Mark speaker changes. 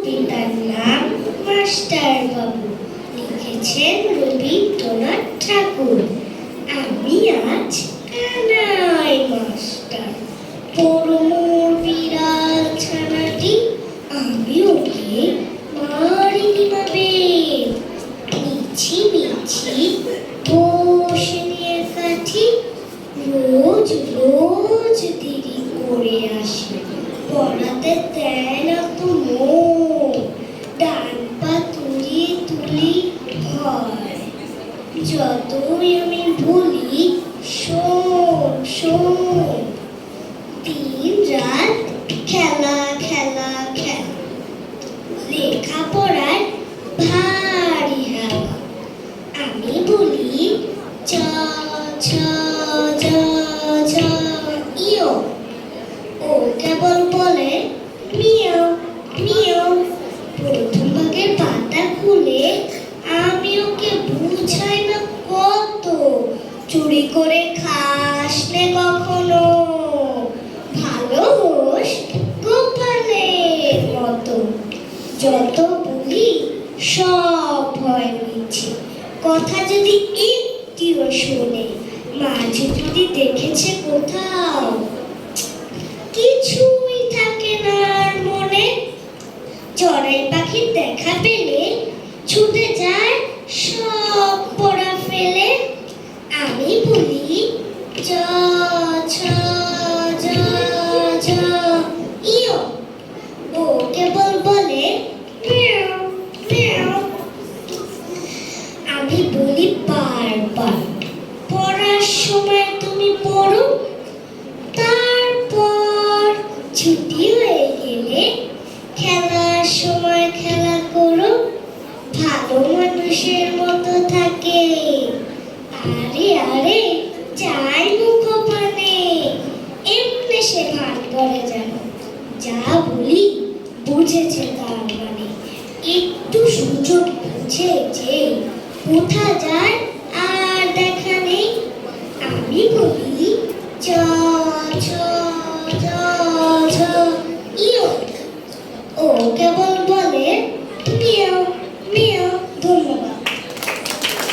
Speaker 1: পিতার নাম মাস্টার বাবু, লিখেছেন রবীন্দ্রনাথ ঠাকুর। আমি আজ কানাই মাস্টার, পরমোর বিড়াল ছানাটি, আমি ওকে মারিনি ভাবে। মিছি মিছি বসে নিয়ে কাঠি, রোজ রোজ দেরি করে আসে, পড়াতে দেয় না তো মন। ডান পা তুলি তুলি হয়, যতই আমি বলি শোন শোন। দিন রাত খেলা খেলা খেলা, লেখাপড়ায় ভারী হেলা। আমি বলি চ ছ জ ঝ ইয়, ও কেবল বলে মিয়াও মিয়াও। প্রথম ভাগের পাতা খুলে আমি ওকে বুঝাই না কত, চুরি করে খাস নে কখনো, ভালো হোস গোপালের মতো। যত বলি সব হয় মিছে, কথা যদি একটিও শোনে, মাঝে যদি দেখেছে কোথাও, কিছুই থাকে না আর মনে। চড়াই পাখির দেখা পেলে ছুটে যায় সব পড়া ফেলে। আমি বলি জ ছ জ ঝ ইয়, ও কেবল বলে মিয়াও মিয়াও। আমি বলি বারবার, পড়ার সময় তুমি পড়ো, তারপর ছুটি হয়ে গেলে খেলার সময় খেলা করো, ভালো মানুষের মতো থাকে। আরে আরে যাই মুখ পানে, এমনি সে ভান করে যেন যা বলি বুঝেছে তার মানে। একটু সুযোগ বুঝে যে কোথা যায় আর দেখা নেই। আমি বলি